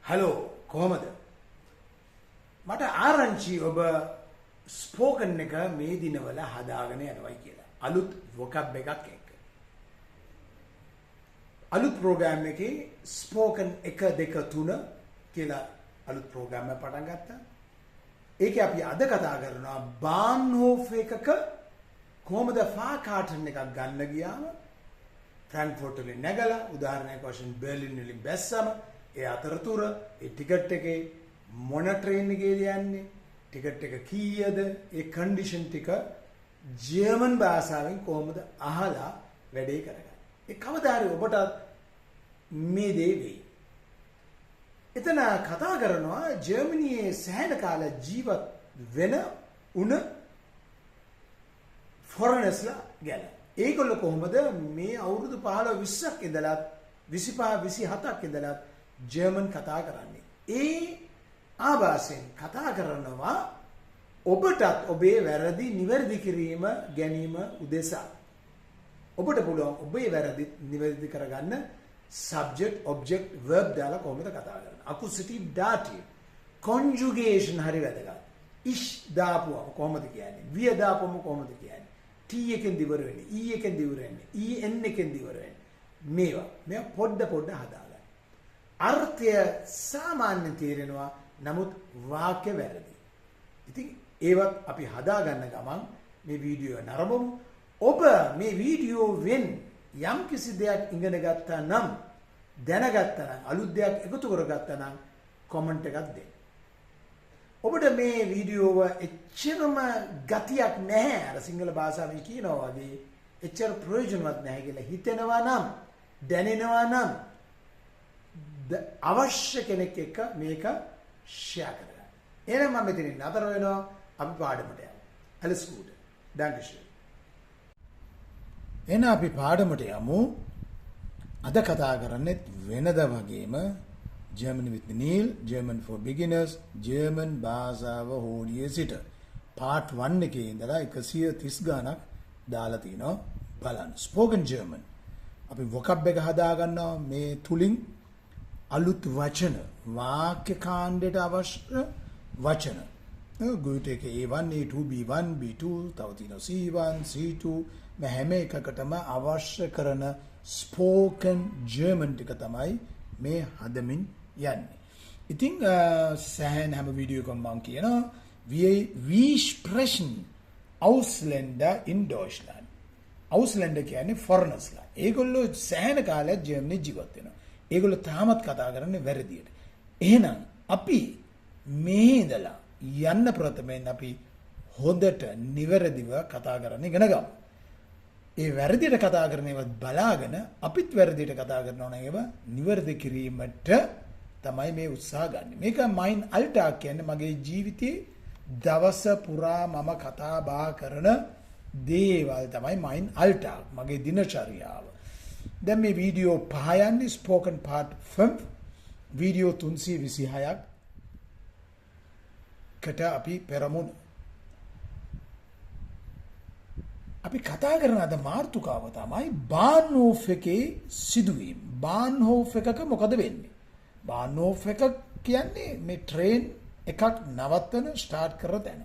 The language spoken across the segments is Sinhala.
හලෝ කොහමද? මට ආරංචි ඔබ ස්පෝකන් එක මේ දිනවල හදාගෙන යනවායි කියලා. අලුත් වොකැබ් එකක් එක්ක. අලුත් ප්‍රෝග්‍රෑම් එකේ ස්පෝකන් 1 2 3 කියලා අලුත් ප්‍රෝග්‍රෑම් එක පටන් ගත්තා. ඒකේ අපි අද කතා කරනවා බාන්හෝෆ් එකක කොහොමද ෆාකාටන් එකක් ගන්න ගියාම ෆ්‍රැන්ක්ෆර්ට් වලින් නැගලා උදාහරණයක් වශයෙන් බර්ලින් වලින් බැස්සම ඒ අතරතුර ඒ ටිකට් එකේ මොන ට්‍රේන් එකේද යන්නේ ටිකට් එක කීයද ඒ කන්ඩිෂන් ටික ජර්මන් භාෂාවෙන් කොහොමද අහලා වැඩේ කරගන්නේ. ඒ කවදා හරි ඔබට මේ දේ වෙයි. එතන කතා කරනවා ජර්මනියේ සෑහෙන කාල ජීවත් වෙන උන ෆොරනර්ස්ලා ගැන. ඒගොල්ලෝ කොහොමද මේ අවුරුදු 15 20ක් ඉඳලා 25 27ක් ඉඳලා ජර්මන් කතා කරන්නේ. ඒ ආభాසයෙන් කතා කරනවා ඔබටත් ඔබේ වැරදි නිවැරදි කිරීම ගැනීම උදෙසා. ඔබට පුළුවන් ඔබේ වැරදි නිවැරදි කරගන්න subject object verb දාලා කොහොමද කතා කරන්නේ. accusative dative conjugation හරි වැදගත්. ish දාපුවම කොහොමද කියන්නේ? විය දාපුවම කොහොමද කියන්නේ? t එකෙන් දිවර වෙන්නේ, e එකෙන් දිවර වෙන්නේ, en එකෙන් දිවර වෙන්නේ. මේවා පොඩ හදාගන්න. අර්ථය සාමාන්‍ය තේරෙනවා නමුත් වාක්‍ය වැරදි. ඉතින් ඒවත් අපි හදාගන්න ගමන් මේ වීඩියෝ නරඹමු. ඔබ මේ වීඩියෝ වෙන් යම් කිසි දෙයක් ඉගෙන ගත්තා නම් දැනගත්තා නම් අලුත් දෙයක් එකතු කරගත්තා නම් කමෙන්ට් එකක් දෙන්න. ඔබට මේ වීඩියෝව එච්චරම ගතියක් නැහැ අර සිංහල භාෂාවෙන් කියනවා වගේ එච්චර ප්‍රයෝජනවත් නැහැ කියලා හිතෙනවා නම් දැනෙනවා නම් අවශ්‍ය කෙනෙක් එක්ක මේක ෂෙයා කරගන්න. එහෙනම් මම මෙතනින් නතර වෙනවා. අපි පාඩමට යමු. alles gut. dankeschön. එහෙනම් අපි පාඩමට යමු. අද කතා කරන්නේ වෙනද වගේම German with Niel, German for beginners, German භාෂාව හෝඩියේ සිට part 1 එකේ ඉඳලා 130 ගණක් දාලා තිනවා. බලන්න. spoken German. අපි vocab එක හදා ගන්නවා මේ තුලින් අලුත් වචන වාක්‍ය කාණ්ඩයට අවශ්‍ය වචන ගොඩට එක A1 A2 B1 B2 තව තියෙනවා C1 C2 මේ හැම එකකටම අවශ්‍ය කරන spoken German ටික තමයි මේ හදමින් යන්නේ. ඉතින් සෑහෙන හැම වීඩියෝ එකක්ම මම කියනවා wie sprechen Ausländer in Deutschland. Ausländer කියන්නේ foreigners-ලා. ඒගොල්ලෝ සෑහෙන කාලයක් ජර්මනියේ ජීවත් වෙනවා. ඒගොල්ලෝ තාමත් කතා කරන්නේ වැරදියට. එහෙනම් අපි මේ ඉඳලා යන්න ප්‍රථමයෙන් අපි හොඳට නිවැරදිව කතා කරන්න ඉගෙන ගමු. ඒ වැරදියට කතා කරන ඒවත් බලාගෙන අපිත් වැරදියට කතා කරනවා නම් ඒව නිවැරදි කිරීමට තමයි මේ උත්සාහ ගන්න. මේක මයින් අල්ටා කියන්නේ මගේ ජීවිතේ දවස පුරා මම කතා බහ කරන දේවල් තමයි මයින් අල්ටා මගේ දිනචරියාව. දැන් මේ වීඩියෝ 5 යන්නේ ස්පෝකන් part 5 වීඩියෝ 326ක් කට අපි පෙරමුණ. අපි කතා කරන අද මාතෘකාව තමයි බාන්හෝෆ් එකේ සිදුවීම්. බාන්හෝෆ් එකක මොකද වෙන්නේ? බාන්හෝෆ් එක කියන්නේ මේ ට්‍රේන් එකක් නවත්තන ස්ටාර්ට් කරන තැන.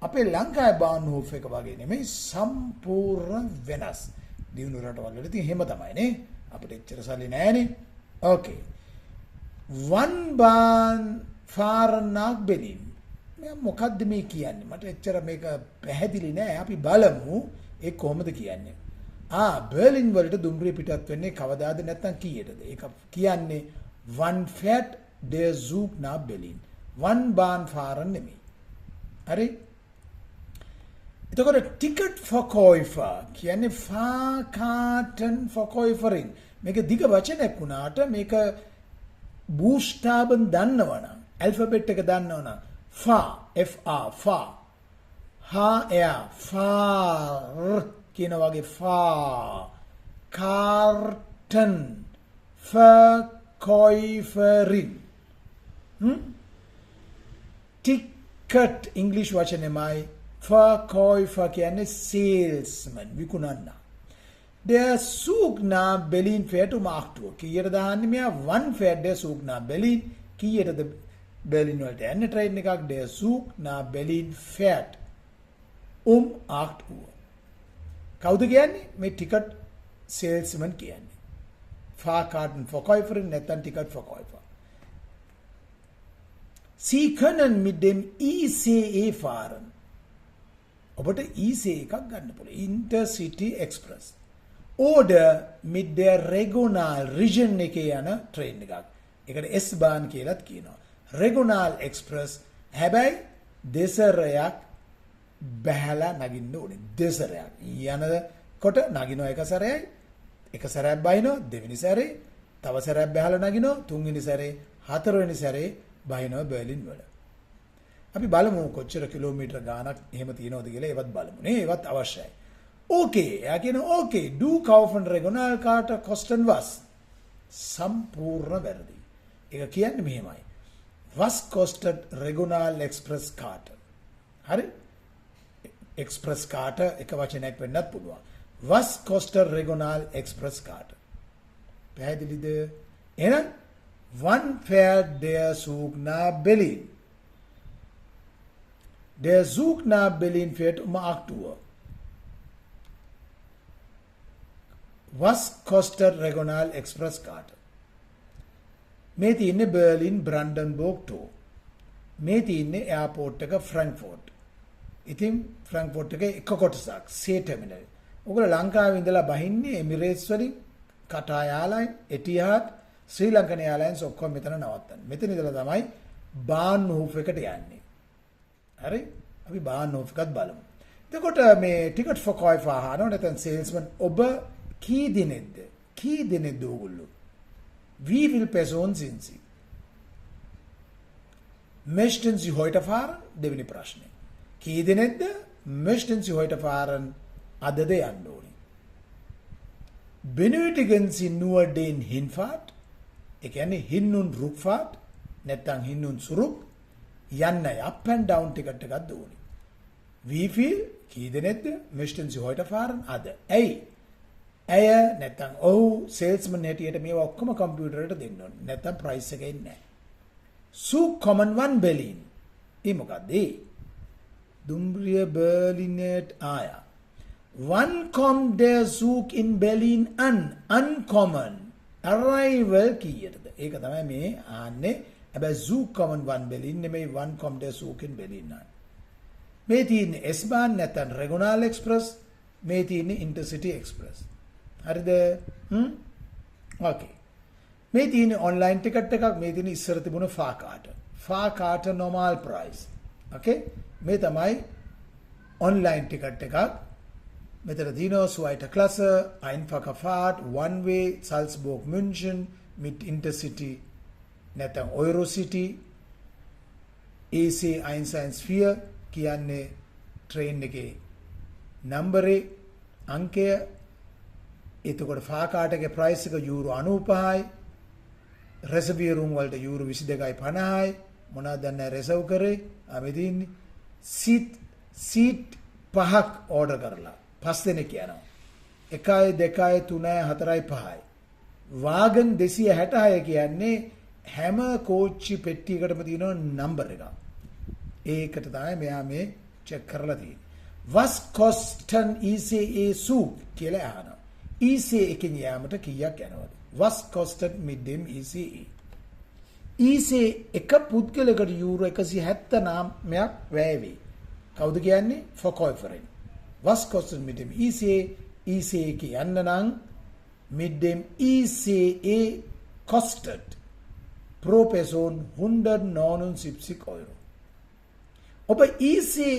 අපේ ලංකාවේ බාන්හෝෆ් එක වගේ නෙමෙයි සම්පූර්ණ වෙනස්. දිනු රටවල් වල තියෙන හැම තමයි නේ. අපිට එච්චර සල්ලි නැහැනේ. ඕකේ. one Bahn fahren nach Berlin. මොකද්ද මේ කියන්නේ? මට එච්චර මේක පැහැදිලි නෑ. අපි බලමු ඒ කොහොමද කියන්නේ. බර්ලින් වලට දුම්රිය පිටත් වෙන්නේ කවදාද නැත්නම් කීයටද? ඒක කියන්නේ one fährt der Zug nach Berlin. one Bahn fahren නෙමෙයි. හරි? එතකොට ටිකට් verkäufer කියන්නේ Fahrkartenverkäuferin. මේක දිග වචනයක් වුණාට මේක බුස්තාබන් දන්නවනම් ඇල්ෆබෙට් එක දන්නවනම් fa far කියන වගේ Karten verkäuferin ticket English වචනේමයි Verkäufer කියන්නේ salesman විකුණන්න. Der Zug nach Berlin fährt um 8 Uhr. කීයට දාන්නේ මෙයා one fährt der Zug nach Berlin කීයටද බර්ලින් වලට යන්නේ ට්‍රේන් එකක්? Der Zug nach Berlin fährt 8 Uhr. කවුද කියන්නේ? මේ ටිකට් සේල්ස්මන් කියන්නේ. Fahrkartenverkäuferin නැත්නම් ticket verkäufer. Sie können mit dem ICE fahren. ඔබට ICE එකක් ගන්න පුළුවන්. Intercity Express. Oder mit der Regional Region එකේ යන ට්‍රේන් එකක්. ඒකට S-Bahn කියලාත් කියනවා. Regional Express හැබැයි දෙසරයක් බහැලා නගින්න ඕනේ. දෙසරයක්. යනකොට නගිනවා එක සැරයයි. එක සැරයක් බහිනවා, දෙවෙනි සැරේ තව සැරයක් බහැලා නගිනවා, තුන්වෙනි සැරේ, හතරවෙනි සැරේ බහිනවා බර්ලින් වල. අපි බලමු කොච්චර කිලෝමීටර ගාණක් එහෙම තියෙනවද කියලා. ඒවත් බලමු නේ. ඒවත් අවශ්‍යයි. Okay, එයා කියනවා okay, du kaufen Regionalkarte kosten was? සම්පූර්ණ වැරදි. ඒක කියන්නේ මෙහෙමයි. Was kostet Regional Express Karte? හරි? Express Karte එක වචනයක් වෙන්නත් පුළුවන්. Was kostet Regional Express Karte? පැහැදිලිද? එහෙනම් wann fährt der Zug nach Berlin? Der Zug nach Berlin fährt 8 Uhr. Was kostet Regional Express Karte? මේ තියෙන්නේ බර්ලින් බ්‍රැන්ඩන්බර්ග් ටෝ. මේ තියෙන්නේ එයාපෝට් එක ෆ්‍රැන්ක්ෆර්ට්. ඉතින් ෆ්‍රැන්ක්ෆර්ට් එකේ එක කොටසක් සේ ටර්මිනල්. ඔයගොල්ලෝ ලංකාවේ ඉඳලා බහින්නේ එමිරේට්ස් වලින්, කටා එයාලයින්, එටිහාඩ්, ශ්‍රී ලංකන් එයාලයින්ස් ඔක්කොම මෙතන නවත්තන්නේ. මෙතන ඉඳලා තමයි බාන්හෝෆ් එකට යන්නේ. හරි? අපි බාන්හෝෆ් එකත් බලමු. එතකොට මේ ටිකට් ෆර්කෝයිෆර් අහනවා නැත්නම් සේල්ස්මන් ඔබ කී දිනෙද්ද? කී දිනෙද්ද ඔයගොල්ලෝ? Wie viel Personen sind Sie? Möchten Sie heute fahren? දෙවෙනි ප්‍රශ්නේ. කී දිනෙද්ද? Möchten Sie heute fahren? අදද යන්න ඕනේ. Benötigen Sie nur den Hinfahrt? ඒ කියන්නේ hin und Rückfahrt නැත්නම් hin und zurück යන්නයි up and down ටිකට් එකක් දුන්නේ. Wie viel? කී දිනෙද්ද? Möchten Sie heute fahren? අද. ඇයි? ඇය නැත්නම් ඔව් සේල්ස්මන් හැටියට මේවා ඔක්කොම කම්පියුටරයට දෙන්න ඕනේ. නැත්නම් ප්‍රයිස් එක එන්නේ නැහැ. Zug kommen wann Berlin? ඒ මොකද්ද? Dumbriya Berlinet ආයා. Wann kommt der Zug in Berlin an? Uncommon. Arrival කීයටද? ඒක තමයි මේ ආන්නේ. හැබැයි Zug kommen wann Berlin නෙමෙයි wann kommt der Zug in Berlin an. මේ තියෙන්නේ S-Bahn නැත්නම් Regional Express. මේ තියෙන්නේ Intercity Express. හරිද? Okay. මේ තියෙන්නේ ඔන්ලයින් ටිකට් එකක්. මේ තියෙන්නේ ඉස්සර තිබුණ Fahrkarte normal price. Okay? මේ තමයි ඔන්ලයින් ටිකට් එකක්. මෙතන තියෙනවා zweite Klasse, einfache Fahrt, one way Salzburg München mit Intercity නැත්නම් Eurocity AC 114 කියන්නේ ට්‍රේන් එකේ නම්බරේ අංකය. එතකොට ෆාකාට එකේ ප්‍රයිස් එක යූරෝ 95යි. රෙසර්වේරුම් වලට යූරෝ 22.50යි. මොනවද දැන් රෙසර්ව් කරේ? අපි දින්නේ සීට් 5ක් ඕඩර් කරලා 5 දෙනෙක් යනවා. 1යි 2යි 3යි 4යි 5යි. වාගන් 266 කියන්නේ හැම කෝච්චි පෙට්ටියකටම තියෙන නම්බර් එකක්. ඒකට තමයි මෙයා මේ චෙක් කරලා තියෙන්නේ. Was kosten ICE Zug කියලා අහනවා. ICE එකෙන් යාමට කීයක් යනවද? Was kostet mit dem ICE? ICE එක පුද්ගලයකට යූරෝ 179ක් වැය වේ. කවුද කියන්නේ? Verkäuferin. Was kostet mit dem ICE? ICE එක යන්න නම් mit dem ICE kostet pro Person 179 Euro. ඔබ ICE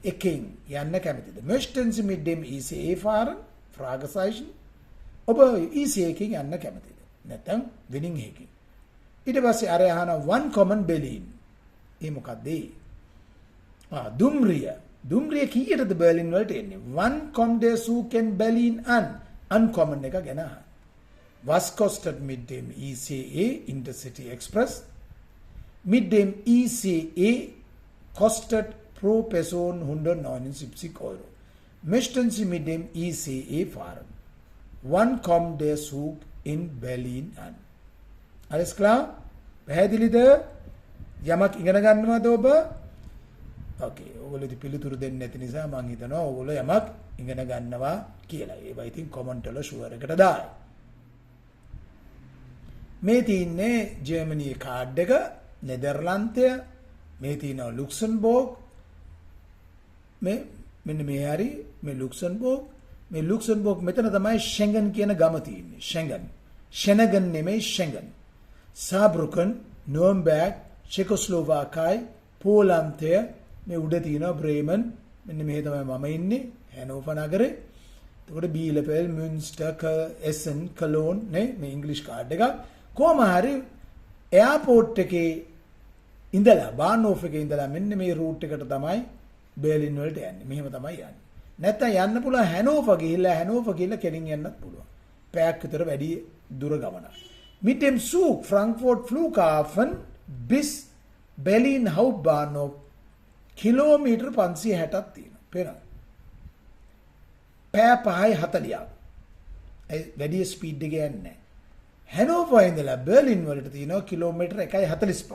එකෙන් යන්න කැමතිද? Möchten Sie mit dem ICE fahren? Fragezeichen. ඔබ ICE එකෙන් යන්න කැමතිද? නැත්නම් winning එකකින්. ඊට පස්සේ අර අහන one common Berlin. ඒ මොකද්ද? දුම්රිය කීයටද බර්ලින් වලට එන්නේ? one kommt der Zug in Berlin an. Uncommon එක ගැන අහන. Was kostet mit dem ICE Intercity Express? Mit dem ICE kostet pro Person 179 Euro. Möchten Sie mit dem ICE fahren? Wann kommt der Zug in Berlin an? Alles klar? පැහැදිලිද? යමක් ඉගෙන ගන්නවද ඔබ? ඕකේ. ඔයගොල්ලෝ ඉතින් පිළිතුරු දෙන්නේ නැති නිසා මම හිතනවා ඔයගොල්ලෝ යමක් ඉගෙන ගන්නවා කියලා. ඒවා ඉතින් කමෙන්ට් වල ෂුවර් එකට දායි. මේ තියන්නේ ජර්මනියේ කාඩ් එක, නෙදර්ලන්තය, මේ තියෙනවා ලුක්සම්බර්ග්, මෙන්න මේ හරි මේ ලුක්සම්බර්ග් මෙතන තමයි ෂෙන්ගන් කියන ගම තියෙන්නේ. ෂෙනගන් නෙමෙයි ෂෙන්ගන්. සාබ්රුකන්, නෝම්බර්ග්, චෙකෝස්ලෝවාකයි, පෝලන්තය, මේ උඩ තියෙනවා බ්‍රේමන්. මෙන්න මේ තමයි මම ඉන්නේ හැනෝවර් නගරේ. එතකොට බීලපෙල්, මියුන්ස්ටර්, එසන්, කලෝන් නේ මේ ඉංග්‍රීසි කාඩ් එකක්. කොහොම හරි එයාපෝට් එකේ ඉඳලා බාන්හෝෆ් එකේ ඉඳලා මෙන්න මේ රූට් එකට තමයි බර්ලින් වලට යන්නේ. මෙහෙම තමයි යන්නේ. නැත්තම් යන්න පුළුවන් හැනෝවර් ගිහිල්ලා කෙලින් යන්නත් පුළුවන්. පැයක් විතර වැඩි දුර ගමනක්. Mit dem Zug Frankfurt Flughafen bis Berlin Hauptbahnhof kilometre 560ක් තියෙනවා. පේනවා. පැය 5:40ක්. ඒ වැඩි ස්පීඩ් එක යන්නේ නැහැ. හැනෝවර් ඉඳලා බර්ලින් වලට තියෙනවා කිලෝමීටර් 1:45ක්.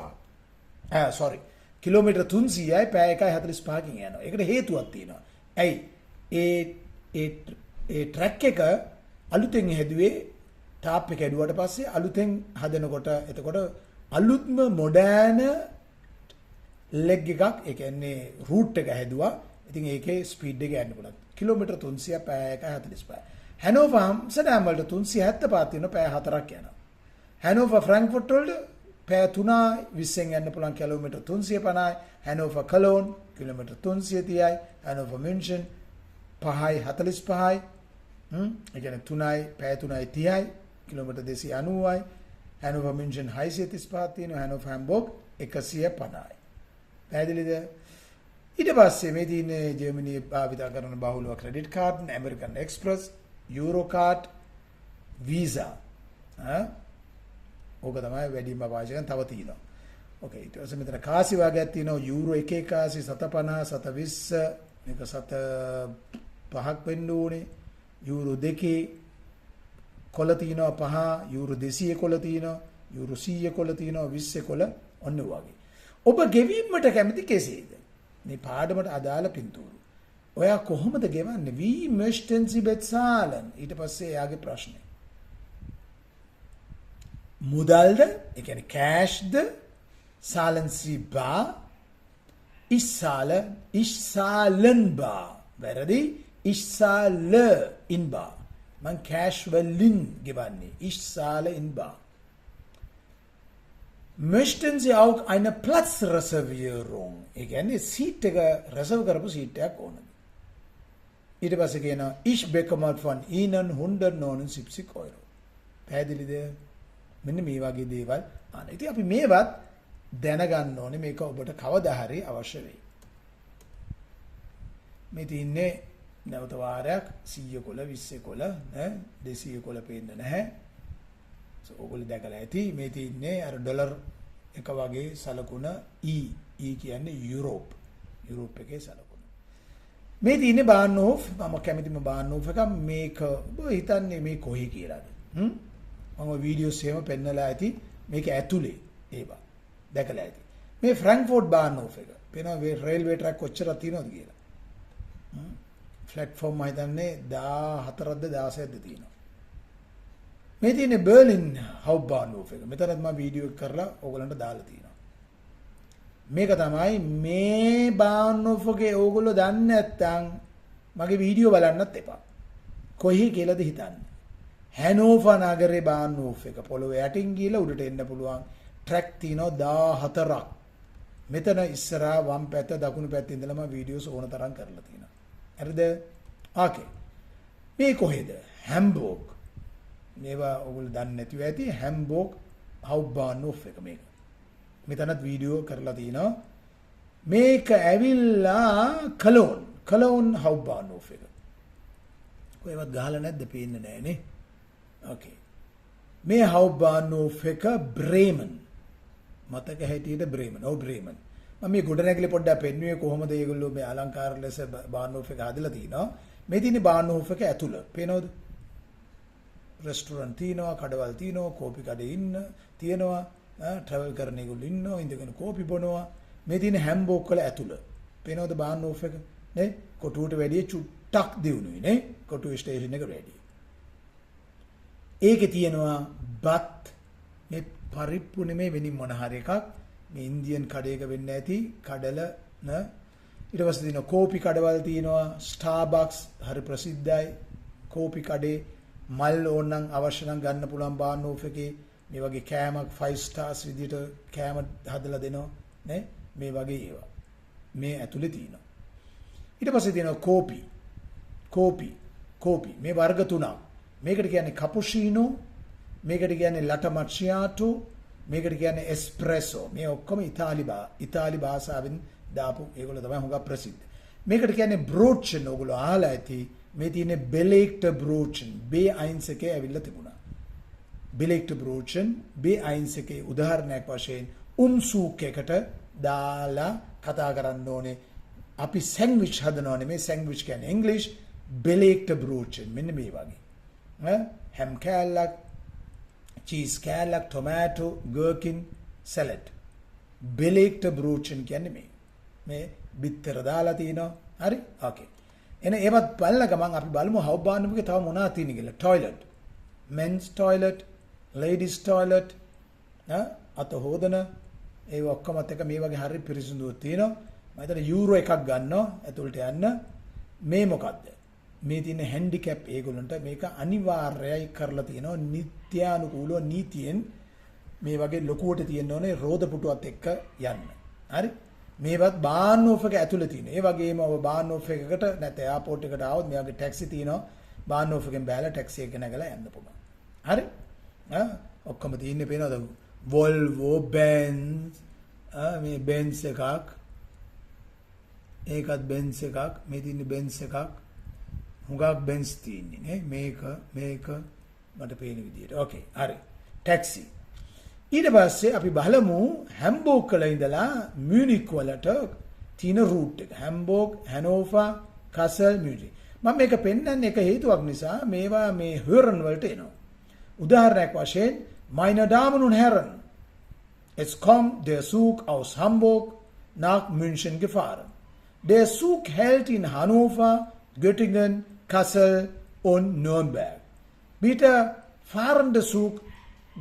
කිලෝමීටර් 300යි පැය 1:45කින් යනවා. ඒකට හේතුවක් තියෙනවා. ඇයි? ඒ ට්‍රැක් එක අලුතෙන් හැදුවේ ටාප් එක හැදුවට පස්සේ අලුතෙන් හදනකොට එතකොට අලුත්ම මොඩර්න ලෙග් එකක් ඒ කියන්නේ රූට් එක හැදුවා. ඉතින් ඒකේ ස්පීඩ් එක යන්න පුළුවන්. කිලෝමීටර් 300 පැය 1:45. හැනෝවර් ආම්ස්ටර්ඩම් වලට 375 තියෙන පැය 4ක් යනවා. හැනෝවර් ෆ්‍රැන්ක්ෆර්ට් වලට පැය 3:20න් යන්න පුළුවන් කිලෝමීටර් 350යි. හැනෝවර් කලෝන් කිලෝමීටර් 330යි. හැනෝවර් මින්ෂන් 5:45යි. ඒ කියන්නේ 3යි පැය 3:30යි කිලෝමීටර් 290යි. හැනෝවර් මින්ෂන් 635ක් තියෙනවා. හැනෝවර් හැම්බර්ග් 150යි. පැහැදිලිද? ඊට පස්සේ මේ තියෙන්නේ ජර්මනියේ භාවිත කරන බහුලව credit card, American express, euro card, visa. ඕක තමයි වැඩිම පාවිච්චි කරන තව තියෙනවා. ඕකේ ඊට පස්සේ මෙතන කාසි වර්ගයක් තියෙනවා. යූරෝ 1 කාසි 750, 720, මේක 7.5ක් වෙන්න ඕනේ. යූරෝ 2 කොළ තියෙනවා 5, යූරෝ 200 කොළ තියෙනවා, යූරෝ 100 කොළ තියෙනවා, 20 කොළ ඔන්න වගේ. ඔබ ගෙවීමට කැමති කෙසේද? මේ පාඩමට අදාළ පින්තූරු. ඔයා කොහොමද ගෙවන්නේ? Wie möchten Sie bezahlen? ඊට පස්සේ එයාගේ ප්‍රශ්නේ. මුදල්ද? ඒ කියන්නේ කෑෂ්ද? zahlen Sie bar? Ich zahlen bar. වැරදි. Ich zahle in bar. Man cash වලින් ගෙවන්නේ. Ich zahle in bar. Möchten Sie auch eine Platzreservierung? ඒ කියන්නේ සීට් එක reserve කරපු සීට් එකක් ඕනද? ඊට පස්සේ කියනවා ich bekomme von Ihnen 179 Euro. පැහැදිලිද? මෙන්න මේ වගේ දේවල් අහන. ඉතින් අපි මේවත් දැනගන්න ඕනේ. මේක ඔබට කවදා හරි අවශ්‍ය වෙයි. මේ තින්නේ නැවත වාරයක් 100 කොළ 20 කොළ ඈ 200 කොළ පේන්නේ නැහැ. ඔයගොල්ලෝ දැකලා ඇති මේ තින්නේ අර ඩොලර් එක වගේ සලකුණ E කියන්නේ යුරෝප් එකේ සලකුණ. මේ තින්නේ බාන්හෝෆ් මම කැමතිම බාන්හෝෆ් එක මේක ඔබ හිතන්නේ මේ කොහේ කියලාද? මම වීඩියෝස් එහෙම පෙන්නලා ඇති මේක ඇතුලේ ඒවා දැකලා ඇති. මේ ෆ්‍රැන්ක්ෆර්ට් බාන්හෝෆ් එක. පේනවා මේ රේල්වේ ට්‍රැක් කොච්චරක් තියෙනවද කියලා. ප්ලැට්ෆෝම් මම හිතන්නේ 14ද 16ද තියෙනවා. මේ තියෙන්නේ බර්ලින් හවුබ්බාන්හෝෆ් එක. මෙතනත් මම වීඩියෝ එක කරලා ඕගොල්ලන්ට දාලා තියෙනවා. මේක තමයි මේ බාන්හෝෆ් එකේ ඕගොල්ලෝ දන්නේ නැත්නම් මගේ වීඩියෝ බලන්නත් එපා. කොහේ කියලාද හිතන්නේ? හැනෝවර් නගරේ බාන්හෝෆ් එක. පොළොවේ යටින් ගිහලා උඩට එන්න පුළුවන්. ට්‍රැක් තියෙනවා 14ක්. මෙතන ඉස්සරහා වම් පැත්ත දකුණු පැත්තේ ඉඳලා මම වීඩියෝස් ඕන තරම් කරලා තියෙනවා. හරිද? ඕකේ. මේ කොහෙද? හැම්බර්ග්. මේවා ඔයගොල්ලෝ දන්නේ නැතිව ඇති. හැම්බර්ග් හවුබ්බාන්හෝෆ් එක මේක. මෙතනත් වීඩියෝ කරලා තිනවා. මේක ඇවිල්ලා කලෝන් හවුබ්බාන්හෝෆ් එක. කොහෙවත් ගහලා නැද්ද? පේන්නේ නැහැ නේ. ඕකේ. මේ හවුබ්බාන්හෝෆ් එක බ්‍රේමන්. මතක හැටියට බ්‍රේමන්. ඔව් බ්‍රේමන්. මම මේ ගොඩනැගිලි පොඩ්ඩක් පෙන්නුවේ කොහොමද ඒගොල්ලෝ මේ අලංකාර ලෙස බාන්හෝෆ් එක හදලා තිනවා. මේ තියෙන්නේ බාන්හෝෆ් එක ඇතුළ. පේනවද? රෙස්ටුරන්ට් තියෙනවා, කඩවල් තියෙනවා, කෝපි කඩේ ඉන්න තියෙනවා, ට්‍රැවල් කරන ඒගොල්ලෝ ඉන්නවා ඉඳගෙන කෝපි බොනවා මේ තියෙන හැම්බෝක් වල ඇතුළ පේනවද බාන්නෝෆ් එක නේ කොටුවට වැඩිය චුට්ටක් දිනුනේ නේ කොටුවේ ස්ටේෂන් එකට වැඩිය ඒකේ තියෙනවා බත් මේ පරිප්පු නෙමෙයි වෙනින් මොන හරි එකක් මේ ඉන්දියන් කඩේක වෙන්න ඇති කඩල න ඊට පස්සේ තියෙනවා කෝපි කඩවල් තියෙනවා ස්ටාර්බක්ස් හරි ප්‍රසිද්ධයි කෝපි කඩේ මල් ඕනනම් අවශ්‍ය නම් ගන්න පුළුවන් බාන්නෝෆ් එකේ මේ වගේ කෑමක් 5 stars විදියට කෑම හදලා දෙනවා නේ මේ වගේ ඒවා මේ ඇතුලේ තියෙනවා ඊට පස්සේ තියෙනවා කෝපි මේ වර්ග තුනක් මේකට කියන්නේ කපුචිනෝ මේකට කියන්නේ ලට මච්චියාටෝ මේකට කියන්නේ එස්ප්‍රෙසෝ මේ ඔක්කොම ඉතාලි භාෂාවෙන් දාපු ඒගොල්ලෝ තමයි හුඟක් ප්‍රසිද්ධ මේකට කියන්නේ බ්‍රෝචන් ඔයගොල්ලෝ අහලා ඇති මේ තියෙන්නේ බෙලෙක්ට් බ්‍රෝචන් B1 එකේ ඇවිල්ලා තිබුණා බෙලෙක්ට් බ්‍රෝචන් B1 එකේ උදාහරණයක් වශයෙන් සූක් එකට දාලා කතා කරන්න ඕනේ අපි සෑන්ඩ්විච් හදනවානේ මේ සෑන්ඩ්විච් කියන්නේ ඉංග්‍රීසි බෙලෙක්ට් බ්‍රෝචන් මෙන්න මේ වගේ හැම් කෑල්ලක් චීස් කෑල්ලක් ටොමැටෝ ගර්කින් සලාඩ් බෙලෙක්ට් බ්‍රෝචන් කියන්නේ මේ බිත්තර දාලා තිනවා හරි ඕකේ එන ඒවත් බලන ගමන් අපි බලමු හවුබාන්නමුගේ තව මොනවද තියෙන්නේ කියලා toilet men's toilet ladies toilet අත හොදන ඒ ඔක්කොමත් එක මේ වගේ හරි පිරිසිදුව තියෙනවා මම හිතන යූරෝ එකක් ගන්නවා ඇතුළට යන්න මේ මොකද්ද මේ තියෙන හැන්ඩිකැප් ඒගොල්ලන්ට මේක අනිවාර්යයි කරලා තියෙනවා නිත්‍යානුකූලව නීතියෙන් මේ වගේ ලොකුවට තියෙන්න ඕනේ රෝද පුටුවත් එක්ක යන්න හරි මේවත් බාන්නෝෆ් එක ඇතුළේ තියෙන. ඒ වගේම ඔබ බාන්නෝෆ් එකකට නැත්නම් එයාපෝට් එකට ආවොත් මේ වගේ ටැක්සි තියෙනවා. බාන්නෝෆ් එකෙන් බෑලා ටැක්සි එක නැගලා යන්න පුළුවන්. හරි? ඔක්කොම තියෙන්නේ පේනවද? Volvo, Benz, මේ Benz එකක්. ඒකත් Benz එකක්. මේ තියෙන්නේ Benz එකක්. හුඟක් Benz තියෙන්නේ නේ. මේක මට පේන විදියට. ඕකේ. හරි. ටැක්සි ඊට පස්සේ අපි බලමු හැම්බෝග් වල ඉඳලා මියුනික් වලට තියෙන රූට් එක. හැම්බෝග්, හැනෝවර්, කසල්, මියුනික්. මම මේක පෙන්නන්නේ එක හේතුවක් නිසා මේවා මේ හර්න් වලට එනවා. උදාහරණයක් වශයෙන් meine Damen und Herren, es kommt der Zug aus Hamburg nach München gefahren. Der Zug hält in Hannover, Göttingen, Kassel und Nürnberg. Bitte fahren der Zug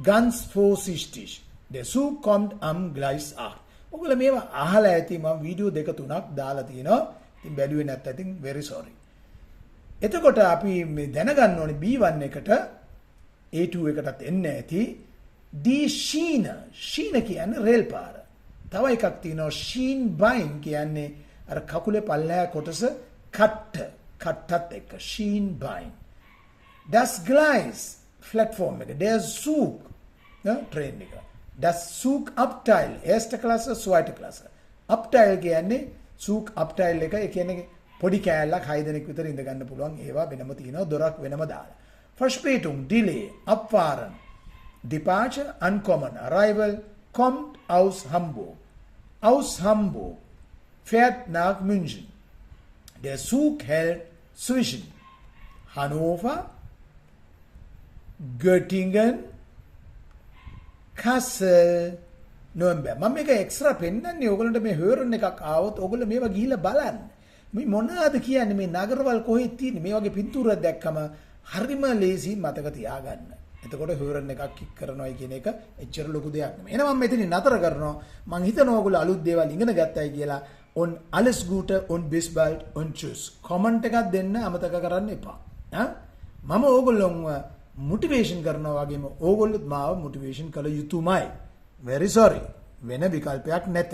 ganz vorsichtig. Der Zug kommt am Gleis 8. ඔයගොල්ලෝ මේවා අහලා ඇති මම වීඩියෝ දෙක තුනක් දාලා තියෙනවා. ඉතින් බැලුවේ නැත්නම් ඉතින් very sorry. එතකොට අපි මේ දැනගන්න ඕනේ B1 එකට A2 එකටත් එන්න ඇති die Schiene. Schiene කියන්නේ රේල් පාර. තව එකක් තියෙනවා Schienbein කියන්නේ අර කකුලේ පල්ලෙහා කොටස කට්ටත් එක්ක Schienbein. Das Gleis platform එක der Zug train එක das Zug Abteil erste Klasse zweite Klasse Abteil කියන්නේ Zug Abteil එක ඒ කියන්නේ පොඩි කෑල්ලක් 6 දෙනෙක් විතර ඉඳ ගන්න පුළුවන් ඒවා වෙනම තියෙනවා දොරක් වෙනම දාලා Verspätung delay abfahren departure uncommon arrival kommt aus Hamburg fährt nach München der Zug hält zwischen Hannover Göttingen, Kassel, Nürnberg. මම මේක එක්ස්ට්‍රා පෙන්නන්නේ ඕගොල්ලන්ට මේ හර්න් එකක් ආවොත් ඕගොල්ලෝ මේවා ගිහිල්ලා බලන්න. මේ මොනවාද කියන්නේ මේ නගරවල කොහෙද තියෙන්නේ මේ වගේ පින්තූරයක් දැක්කම හරිම ලේසි මතක තියාගන්න. එතකොට හර්න් එකක් කික් කරනවායි කියන එක එච්චර ලොකු දෙයක් නෙමෙයි. එහෙනම් මම මෙතනින් නතර කරනවා. මම හිතනවා ඕගොල්ලෝ අලුත් දේවල් ඉගෙන ගත්තයි කියලා. on alles Gute und bis bald und tschüss. Comment එකක් දෙන්න අමතක කරන්න එපා. මම ඕගොල්ලොන්ව motivation කරනවා වගේම ඕගොල්ලොත් මාව motivation කළ යුතුමයි. very sorry. වෙන විකල්පයක් නැත.